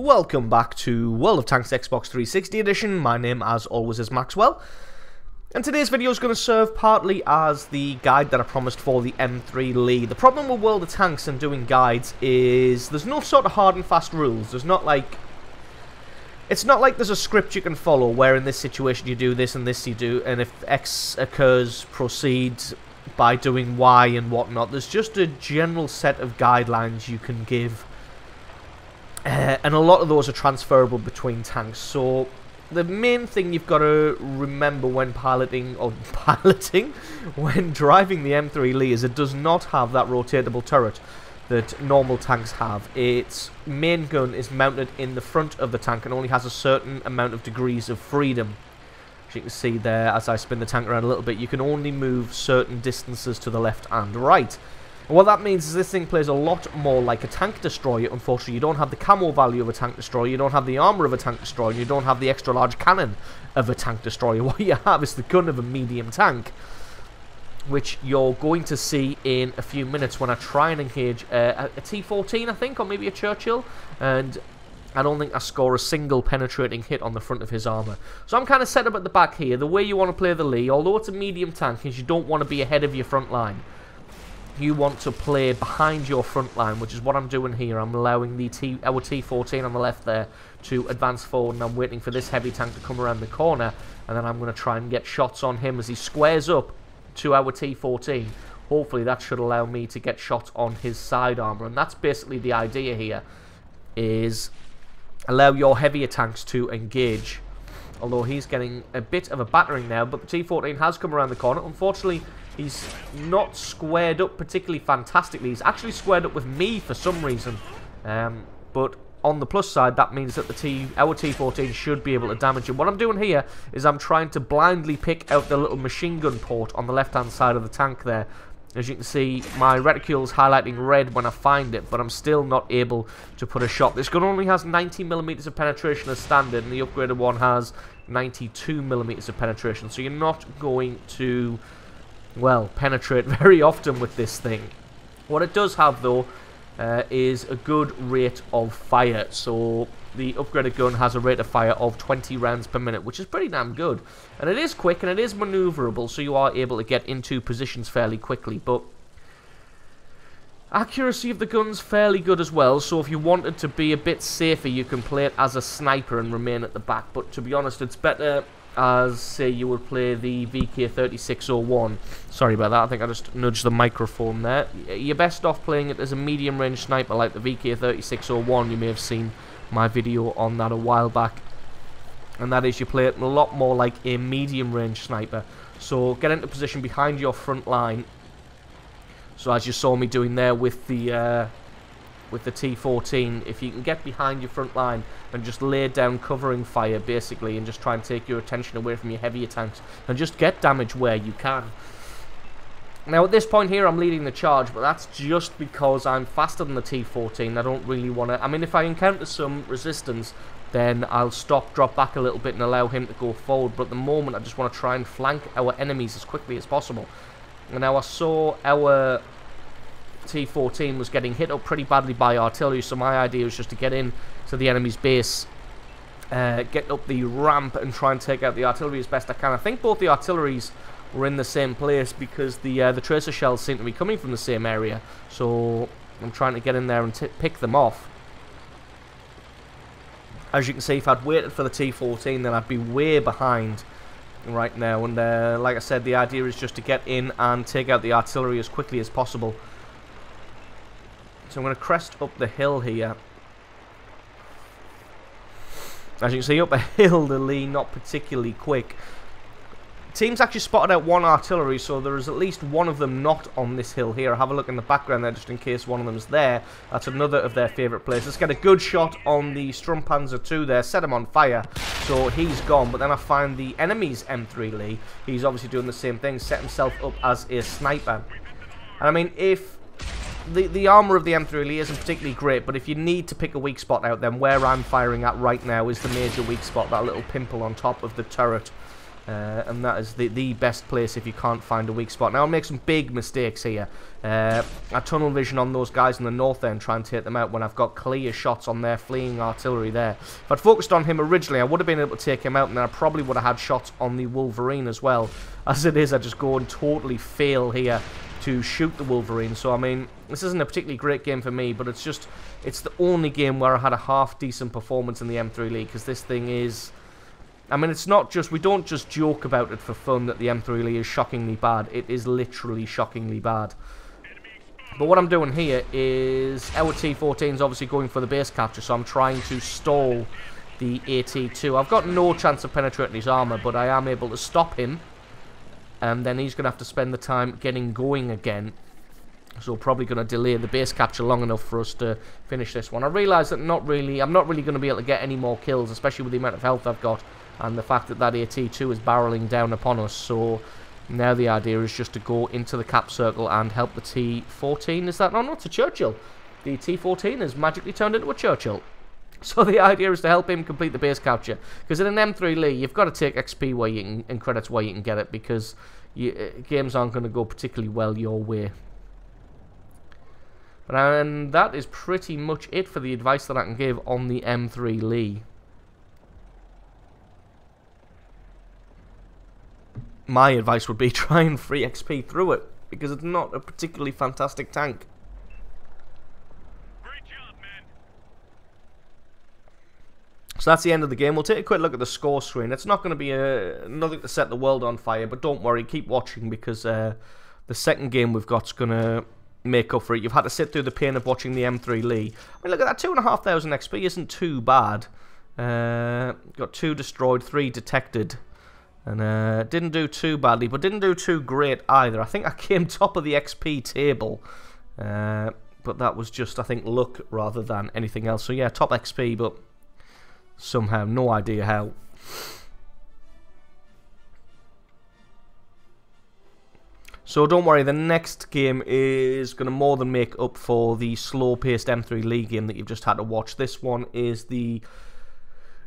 Welcome back to World of Tanks Xbox 360 edition. My name, as always, is Maxwell. And today's video is going to serve partly as the guide that I promised for the M3 Lee. The problem with World of Tanks and doing guides is there's no sort of hard and fast rules. There's not like... It's not like there's a script you can follow where in this situation you do this and this you do, and if X occurs, proceed by doing Y and whatnot. There's just a general set of guidelines you can give. And a lot of those are transferable between tanks. So the main thing you've got to remember when when driving the M3 Lee is it does not have that rotatable turret that normal tanks have. Its main gun is mounted in the front of the tank and only has a certain amount of degrees of freedom. As you can see there, as I spin the tank around a little bit, you can only move certain distances to the left and right. And what that means is this thing plays a lot more like a tank destroyer. Unfortunately, you don't have the camo value of a tank destroyer, you don't have the armor of a tank destroyer, and you don't have the extra large cannon of a tank destroyer. What you have is the gun of a medium tank, which you're going to see in a few minutes when I try and engage a T14, I think, or maybe a Churchill, and I don't think I score a single penetrating hit on the front of his armor. So I'm kind of set up at the back here. The way you want to play the Lee, although it's a medium tank, is you don't want to be ahead of your front line. You want to play behind your front line, which is what I'm doing here. I'm allowing our T14 on the left there to advance forward, and I'm waiting for this heavy tank to come around the corner, and then I'm going to try and get shots on him as he squares up to our T14. Hopefully that should allow me to get shots on his side armor, and that's basically the idea here, is allow your heavier tanks to engage. Although he's getting a bit of a battering now, but the T14 has come around the corner. Unfortunately, he's not squared up particularly fantastically. He's actually squared up with me for some reason. But on the plus side, that means that our T14 should be able to damage him. What I'm doing here is I'm trying to blindly pick out the little machine gun port on the left-hand side of the tank there. As you can see, my reticule's highlighting red when I find it, but I'm still not able to put a shot. This gun only has 90mm of penetration as standard, and the upgraded one has 92mm of penetration. So you're not going to, well, penetrate very often with this thing. What it does have, though, is a good rate of fire. So the upgraded gun has a rate of fire of 20 rounds per minute, which is pretty damn good. And it is quick and it is maneuverable, so you are able to get into positions fairly quickly. But accuracy of the gun's fairly good as well, so if you wanted to be a bit safer, you can play it as a sniper and remain at the back. But to be honest, it's better as, say, you would play the VK3601. Sorry about that, I think I just nudged the microphone there. You're best off playing it as a medium-range sniper like the VK3601. You may have seen my video on that a while back. And that is, you play it a lot more like a medium-range sniper. So get into position behind your front line. So as you saw me doing there with the T14, if you can get behind your front line and just lay down covering fire, basically, and just try and take your attention away from your heavier tanks, and just get damage where you can. Now at this point here I'm leading the charge, but that's just because I'm faster than the T14. I don't really want to... I mean, if I encounter some resistance, then I'll stop, drop back a little bit and allow him to go forward, but at the moment I just want to try and flank our enemies as quickly as possible. And now I saw our T14 was getting hit up pretty badly by artillery, so my idea was just to get in to the enemy's base, get up the ramp and try and take out the artillery as best I can. I think both the artilleries were in the same place because the tracer shells seem to be coming from the same area, so I'm trying to get in there and pick them off. As you can see, if I'd waited for the T14, then I'd be way behind right now, and like I said, the idea is just to get in and take out the artillery as quickly as possible. So I'm going to crest up the hill here. As you can see, up a hill, the Lee not particularly quick. Team's actually spotted out one artillery, so there is at least one of them not on this hill here. Have a look in the background there, just in case one of them is there. That's another of their favourite places. Let's get a good shot on the Sturmpanzer 2 there, set him on fire, so he's gone. But then I find the enemy's M3 Lee. He's obviously doing the same thing, set himself up as a sniper. And I mean, if... The armor of the M3 Lee isn't particularly great, but if you need to pick a weak spot out, then where I'm firing at right now is the major weak spot, that little pimple on top of the turret. and that is the best place if you can't find a weak spot. Now, I'll make some big mistakes here. I tunnel vision on those guys in the north there and try and take them out when I've got clear shots on their fleeing artillery there. If I'd focused on him originally, I would have been able to take him out, and then I probably would have had shots on the Wolverine as well. As it is, I just go and totally fail here to shoot the Wolverine. So, I mean, this isn't a particularly great game for me, but it's the only game where I had a half-decent performance in the M3 League, because this thing is... I mean, it's not just... We don't just joke about it for fun that the M3 League is shockingly bad. It is literally shockingly bad. But what I'm doing here is... Our T-14 is obviously going for the base capture, so I'm trying to stall the AT-2. I've got no chance of penetrating his armor, but I am able to stop him. And then he's going to have to spend the time getting going again. So probably going to delay the base capture long enough for us to finish this one. I realise that I'm not really going to be able to get any more kills, especially with the amount of health I've got. And the fact that that AT-2 is barreling down upon us. So now the idea is just to go into the cap circle and help the T-14. Is that... No, not a Churchill. The T-14 has magically turned into a Churchill. So the idea is to help him complete the base capture. Because in an M3 League, you've got to take XP where you can, and credits where you can get it. Because games aren't going to go particularly well your way. And that is pretty much it for the advice that I can give on the M3 League. My advice would be try and free XP through it, because it's not a particularly fantastic tank. Great job, man. So that's the end of the game. We'll take a quick look at the score screen. It's not going to be nothing to set the world on fire, but don't worry, keep watching, because the second game we've got is going to make up for it. You've had to sit through the pain of watching the M3 League. I mean, look at that, 2,500 XP isn't too bad. Got 2 destroyed, 3 detected. And didn't do too badly, but didn't do too great either. I think I came top of the XP table. But that was just, I think, luck rather than anything else. So yeah, top XP, but somehow, no idea how. So don't worry, the next game is going to more than make up for the slow-paced M3 League game that you've just had to watch. This one is the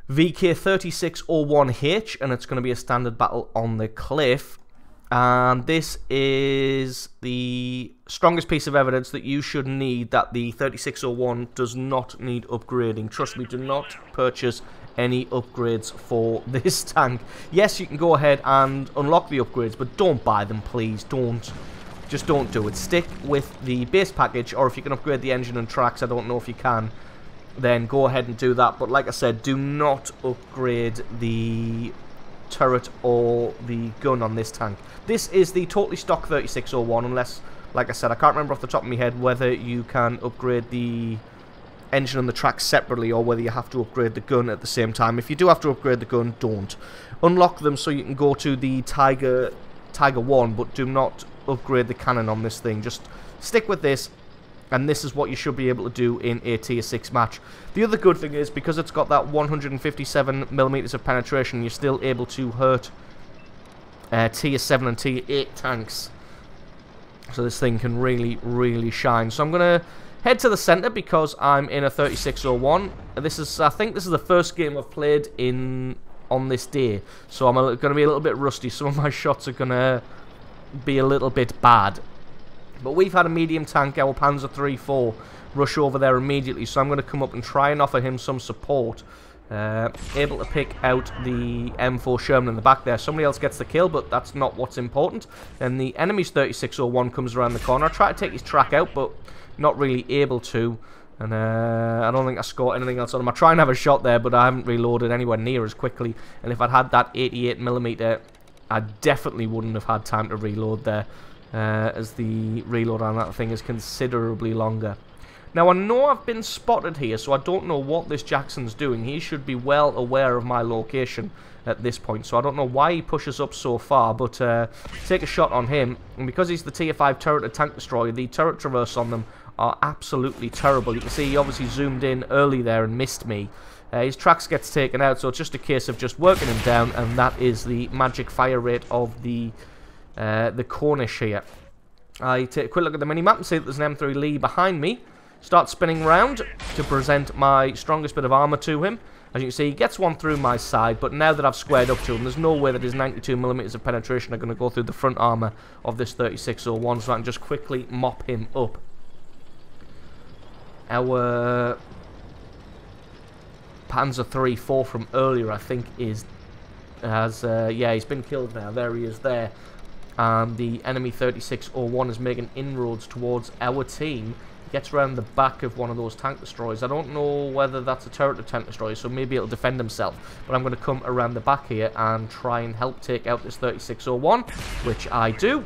VK3601H, and it's going to be a standard battle on the cliff. And this is the strongest piece of evidence that you should need that the 3601 does not need upgrading. Trust me, do not purchase any upgrades for this tank. Yes, you can go ahead and unlock the upgrades, but don't buy them, please. Just don't do it. Stick with the base package, or if you can upgrade the engine and tracks, I don't know if you can, then go ahead and do that. But like I said, do not upgrade the turret or the gun on this tank. This is the totally stock 3601, unless, like I said, I can't remember off the top of my head whether you can upgrade the engine and the tracks separately, or whether you have to upgrade the gun at the same time. If you do have to upgrade the gun, don't. Unlock them so you can go to the Tiger 1, but do not upgrade the cannon on this thing. Just stick with this, and this is what you should be able to do in a tier 6 match. The other good thing is, because it's got that 157mm of penetration, you're still able to hurt tier 7 and tier 8 tanks. So this thing can really, really shine. So I'm going to head to the center because I'm in a 3601. I think this is the first game I've played on this day. So I'm going to be a little bit rusty. Some of my shots are going to be a little bit bad. But we've had a medium tank, our Panzer III-4, rush over there immediately. So I'm going to come up and try and offer him some support. Able to pick out the M4 Sherman in the back there. Somebody else gets the kill, but that's not what's important. And the enemy's 3601 comes around the corner. I try to take his track out, but not really able to. And I don't think I scored anything else on him. I try and have a shot there, but I haven't reloaded anywhere near as quickly. And if I'd had that 88mm, I definitely wouldn't have had time to reload there, as the reload on that thing is considerably longer. Now, I know I've been spotted here, so I don't know what this Jackson's doing. He should be well aware of my location at this point, so I don't know why he pushes up so far, but take a shot on him. And because he's the tier 5 turret tank destroyer, the turret traverse on them are absolutely terrible. You can see he obviously zoomed in early there and missed me. His tracks gets taken out, so it's just a case of just working him down, and that is the magic fire rate of the Cornish here. I take a quick look at the minimap and see that there's an M3 Lee behind me. Start spinning round to present my strongest bit of armor to him. As you can see, he gets one through my side, but now that I've squared up to him, there's no way that his 92mm of penetration are going to go through the front armor of this 3601, so I can just quickly mop him up. Our Panzer III-4 from earlier, I think, yeah, he's been killed now. There he is there. And the enemy 3601 is making inroads towards our team. Gets around the back of one of those tank destroyers. I don't know whether that's a turret or tank destroyer, so maybe it'll defend himself. But I'm going to come around the back here and try and help take out this 3601, which I do.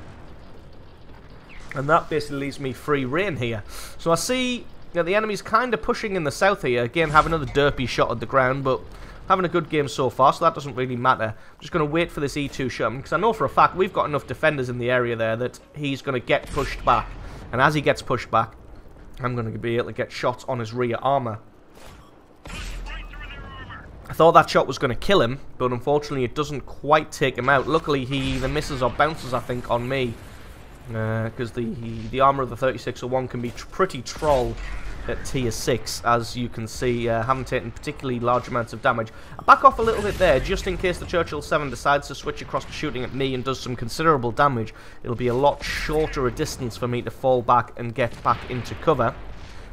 And that basically leaves me free reign here. So I see that the enemy's kind of pushing in the south here. Again, have another derpy shot at the ground, but having a good game so far, so that doesn't really matter. I'm just going to wait for this E2 Sherman, because I know for a fact we've got enough defenders in the area there that he's going to get pushed back. And as he gets pushed back, I'm going to be able to get shots on his rear armor. I thought that shot was going to kill him, but unfortunately it doesn't quite take him out. Luckily he either misses or bounces, I think, on me. Because the armor of the 3601 can be pretty troll at tier 6, as you can see. Haven't taken particularly large amounts of damage. I back off a little bit there, just in case the Churchill 7 decides to switch across to shooting at me and does some considerable damage. It'll be a lot shorter a distance for me to fall back and get back into cover.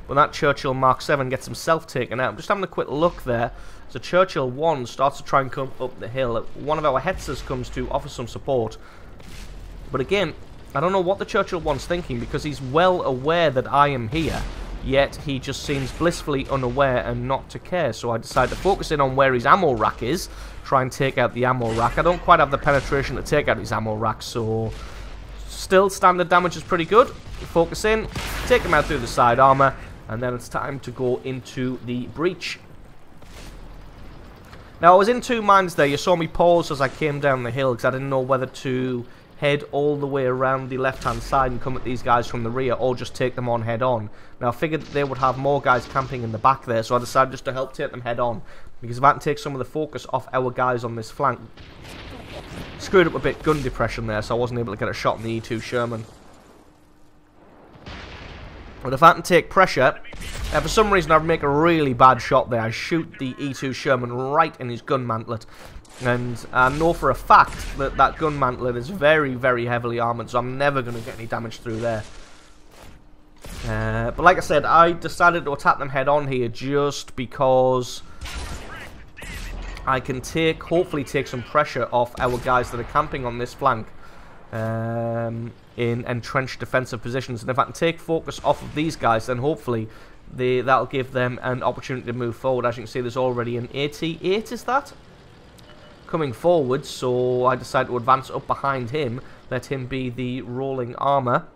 When that Churchill Mark 7 gets himself taken out, I'm just having a quick look there. So Churchill 1 starts to try and come up the hill. One of our Hetzers comes to offer some support. But again, I don't know what the Churchill 1's thinking, because he's well aware that I am here. Yet he just seems blissfully unaware and not to care. So I decide to focus in on where his ammo rack is, try and take out the ammo rack. I don't quite have the penetration to take out his ammo rack, so still standard damage is pretty good. Focus in, take him out through the side armor, and then it's time to go into the breach. Now I was in two minds there. You saw me pause as I came down the hill because I didn't know whether to head all the way around the left-hand side and come at these guys from the rear, or just take them on head-on. Now, I figured that they would have more guys camping in the back there, so I decided just to help take them head-on, because if I can take some of the focus off our guys on this flank. Screwed up a bit gun depression there, so I wasn't able to get a shot on the E2 Sherman. But if I can take pressure, for some reason I make a really bad shot there. I shoot the E2 Sherman right in his gun mantlet. And I know for a fact that that gun mantlet is very, very heavily armoured, so I'm never going to get any damage through there. But like I said, I decided to attack them head on here just because I can hopefully take some pressure off our guys that are camping on this flank in entrenched defensive positions. And if I can take focus off of these guys, then hopefully that'll give them an opportunity to move forward. As you can see, there's already an 88, is that? Coming forward, so I decided to advance up behind him, let him be the rolling armor,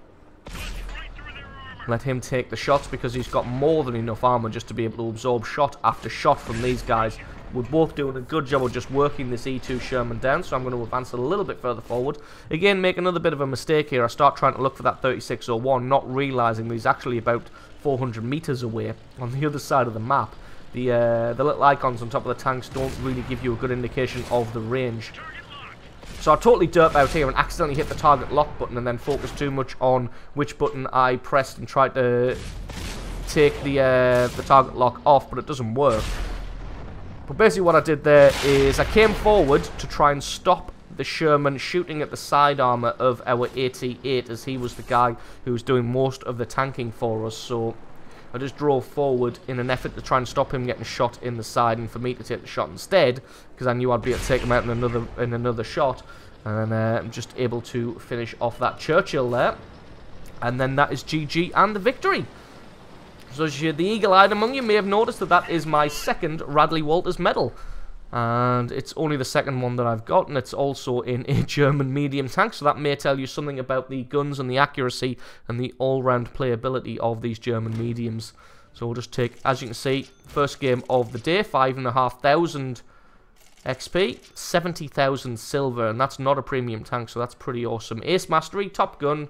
let him take the shots, because he's got more than enough armor just to be able to absorb shot after shot from these guys. We're both doing a good job of just working this E2 Sherman down, so I'm going to advance a little bit further forward. Again, make another bit of a mistake here. I start trying to look for that 3601, not realizing that he's actually about 400 meters away on the other side of the map. The little icons on top of the tanks don't really give you a good indication of the range. So I totally derp out here and accidentally hit the target lock button and then focus too much on which button I pressed and tried to take the target lock off, but it doesn't work. But basically what I did there is I came forward to try and stop the Sherman shooting at the side armor of our 88, as he was the guy who was doing most of the tanking for us. So I just drove forward in an effort to try and stop him getting shot in the side, and for me to take the shot instead, because I knew I'd be able to take him out in another shot. And I'm just able to finish off that Churchill there. And then that is GG and the victory. So the eagle-eyed among you may have noticed that that is my second Radley Walters medal. And it's only the second one that I've got, and it's also in a German medium tank, so that may tell you something about the guns and the accuracy and the all-round playability of these German mediums. So we'll just take, as you can see, first game of the day, 5,500 XP, 70,000 silver, and that's not a premium tank, so that's pretty awesome. Ace Mastery, Top Gun,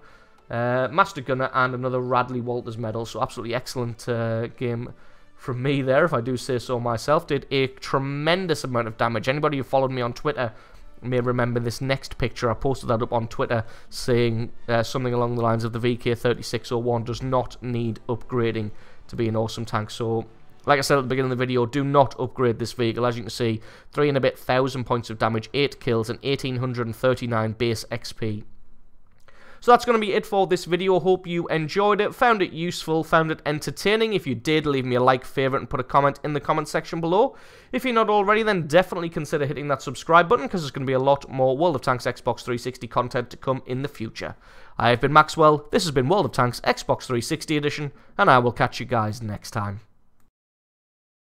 Master Gunner, and another Radley Walters medal, so absolutely excellent game from me there, if I do say so myself. Did a tremendous amount of damage. Anybody who followed me on Twitter may remember this next picture. I posted that up on Twitter saying something along the lines of the VK3601 does not need upgrading to be an awesome tank. So Like I said at the beginning of the video, do not upgrade this vehicle. As you can see, 3 and a bit thousand points of damage, 8 kills, and 1839 base XP. So that's going to be it for this video. Hope you enjoyed it, found it useful, found it entertaining. If you did, leave me a like, favourite, and put a comment in the comment section below. If you're not already, then definitely consider hitting that subscribe button, because there's going to be a lot more World of Tanks Xbox 360 content to come in the future. I have been Maxwell, this has been World of Tanks Xbox 360 Edition, and I will catch you guys next time.